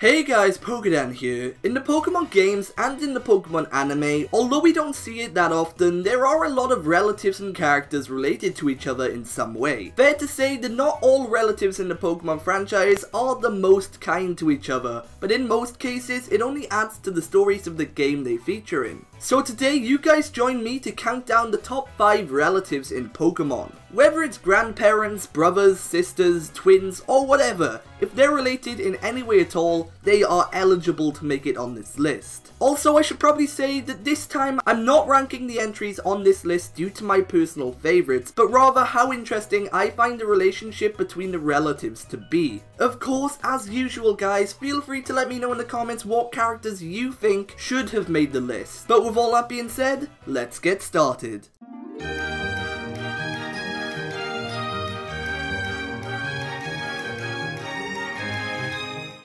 Hey guys, PokéDan here. In the Pokemon games and in the Pokemon anime, although we don't see it that often, there are a lot of relatives and characters related to each other in some way. Fair to say that not all relatives in the Pokemon franchise are the most kind to each other, but in most cases it only adds to the stories of the game they feature in. So today you guys join me to count down the top 5 relatives in Pokemon. Whether it's grandparents, brothers, sisters, twins, or whatever, if they're related in any way at all, they are eligible to make it on this list. Also, I should probably say that this time I'm not ranking the entries on this list due to my personal favourites, but rather how interesting I find the relationship between the relatives to be. Of course, as usual guys, feel free to let me know in the comments what characters you think should have made the list. But with all that being said, let's get started.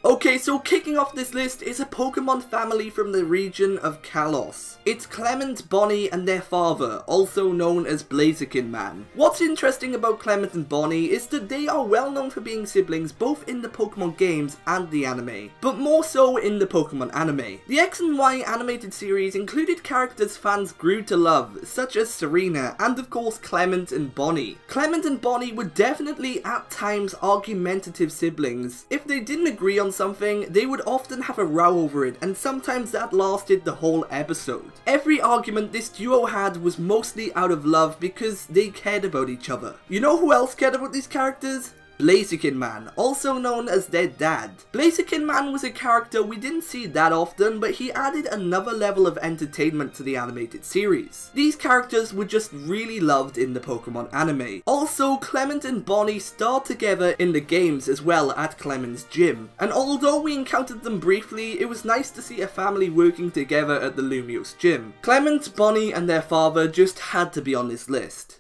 Okay, so kicking off this list is a Pokemon family from the region of Kalos. It's Clement, Bonnie, and their father, also known as Blaziken Man. What's interesting about Clement and Bonnie is that they are well known for being siblings both in the Pokemon games and the anime, but more so in the Pokemon anime. The X and Y animated series included characters fans grew to love, such as Serena, and of course Clement and Bonnie. Clement and Bonnie were definitely at times argumentative siblings. If they didn't agree on something, they would often have a row over it, and sometimes that lasted the whole episode. Every argument this duo had was mostly out of love because they cared about each other. You know who else cared about these characters? Blaziken Man, also known as their dad. Blaziken Man was a character we didn't see that often, but he added another level of entertainment to the animated series. These characters were just really loved in the Pokemon anime. Also, Clement and Bonnie starred together in the games as well at Clement's gym, and although we encountered them briefly, it was nice to see a family working together at the Lumiose gym. Clement, Bonnie, and their father just had to be on this list.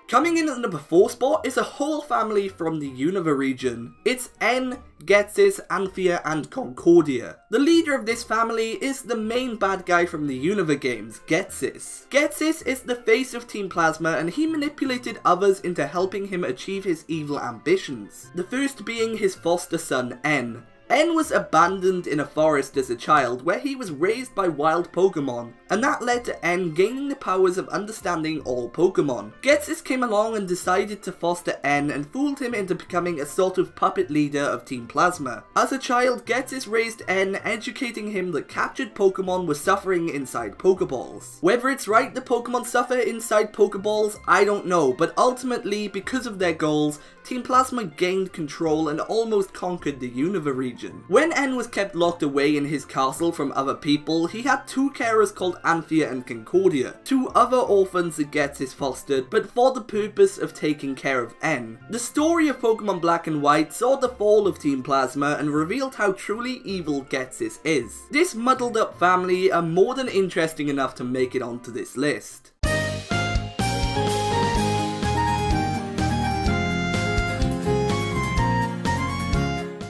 Coming in at the number 4 spot is a whole family from the Unova region. It's N, Ghetsis, Anthea, and Concordia. The leader of this family is the main bad guy from the Unova games, Ghetsis. Ghetsis is the face of Team Plasma, and he manipulated others into helping him achieve his evil ambitions. The first being his foster son, N. N was abandoned in a forest as a child where he was raised by wild Pokemon, and that led to N gaining the powers of understanding all Pokemon. Ghetsis came along and decided to foster N and fooled him into becoming a sort of puppet leader of Team Plasma. As a child, Ghetsis raised N, educating him that captured Pokemon were suffering inside Pokeballs. Whether it's right that Pokemon suffer inside Pokeballs, I don't know, but ultimately, because of their goals, Team Plasma gained control and almost conquered the Unova region. When N was kept locked away in his castle from other people, he had 2 carers called Anthea and Concordia, 2 other orphans that Ghetsis fostered, but for the purpose of taking care of N. The story of Pokemon Black and White saw the fall of Team Plasma and revealed how truly evil Ghetsis is. This muddled up family are more than interesting enough to make it onto this list.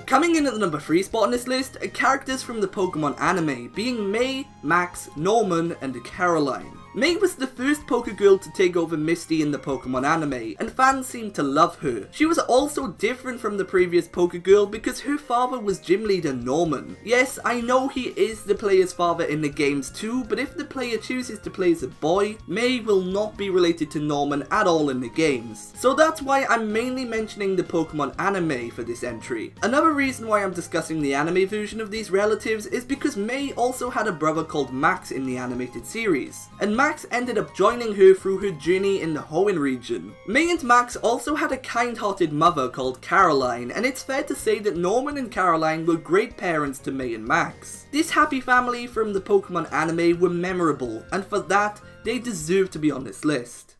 Coming in at the number 3 spot on this list are characters from the Pokemon anime, being May, Max, Norman, and Caroline. May was the first Pokegirl to take over Misty in the Pokemon anime, and fans seemed to love her. She was also different from the previous Pokegirl because her father was gym leader Norman. Yes, I know he is the player's father in the games too, but if the player chooses to play as a boy, May will not be related to Norman at all in the games. So that's why I'm mainly mentioning the Pokemon anime for this entry. Another reason why I'm discussing the anime version of these relatives is because May also had a brother called Max in the animated series, and Max ended up joining her through her journey in the Hoenn region. May and Max also had a kind-hearted mother called Caroline, and it's fair to say that Norman and Caroline were great parents to May and Max. This happy family from the Pokemon anime were memorable, and for that, they deserve to be on this list.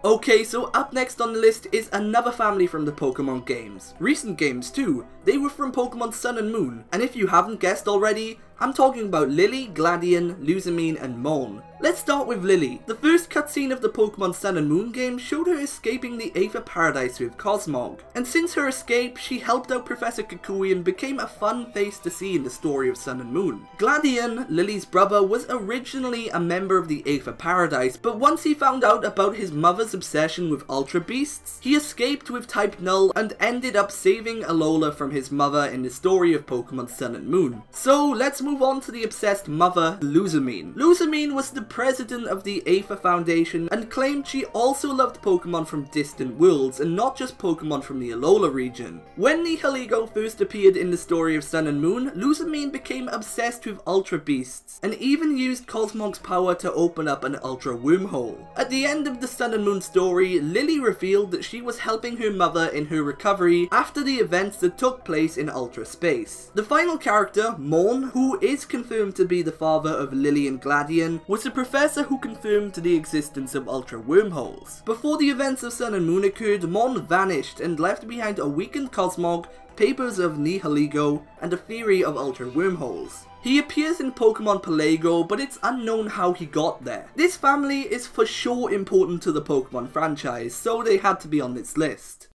Okay, so up next on the list is another family from the Pokemon games. Recent games too. They were from Pokemon Sun and Moon, and if you haven't guessed already, I'm talking about Lily, Gladion, Lusamine, and Mon. Let's start with Lily. The first cutscene of the Pokemon Sun and Moon game showed her escaping the Aether Paradise with Cosmog, and since her escape, she helped out Professor Kukui and became a fun face to see in the story of Sun and Moon. Gladion, Lily's brother, was originally a member of the Aether Paradise, but once he found out about his mother's obsession with Ultra Beasts, he escaped with Type Null and ended up saving Alola from his mother in the story of Pokemon Sun and Moon. So let's move on to the obsessed mother, Lusamine. Lusamine was the president of the Aether Foundation and claimed she also loved Pokemon from distant worlds and not just Pokemon from the Alola region. When Nihilego first appeared in the story of Sun and Moon, Lusamine became obsessed with Ultra Beasts and even used Cosmog's power to open up an Ultra Wormhole. At the end of the Sun and Moon story, Lily revealed that she was helping her mother in her recovery after the events that took place in Ultra Space. The final character, Mon, who is confirmed to be the father of Lily and Gladion, was a professor who confirmed the existence of Ultra Wormholes. Before the events of Sun and Moon occurred, Mon vanished and left behind a weakened Cosmog, papers of Nihilego, and a theory of Ultra Wormholes. He appears in Pokemon Pelego, but it's unknown how he got there. This family is for sure important to the Pokemon franchise, so they had to be on this list.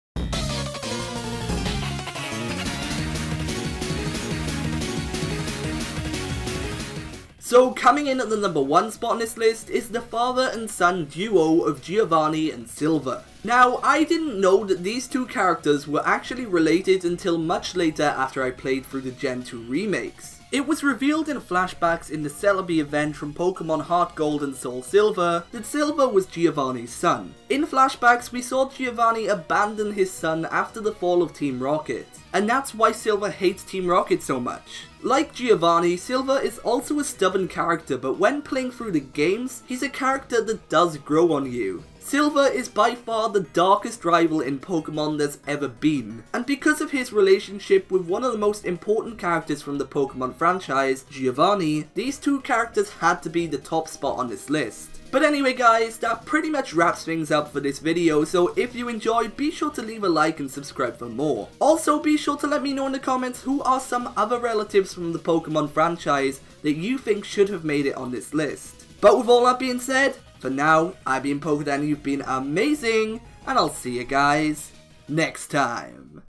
So coming in at the number 1 spot on this list is the father and son duo of Giovanni and Silver. Now, I didn't know that these two characters were actually related until much later after I played through the Gen 2 remakes. It was revealed in flashbacks in the Celebi event from Pokemon Heart Gold and Soul Silver that Silver was Giovanni's son. In flashbacks, we saw Giovanni abandon his son after the fall of Team Rocket, and that's why Silver hates Team Rocket so much. Like Giovanni, Silver is also a stubborn character, but when playing through the games, he's a character that does grow on you. Silver is by far the darkest rival in Pokemon there's ever been, and because of his relationship with one of the most important characters from the Pokemon franchise, Giovanni, these two characters had to be the top spot on this list. But anyway guys, that pretty much wraps things up for this video, so if you enjoyed, be sure to leave a like and subscribe for more. Also be sure to let me know in the comments who are some other relatives from the Pokemon franchise that you think should have made it on this list. But with all that being said, for now, I've been PokéDan, you've been amazing, and I'll see you guys next time.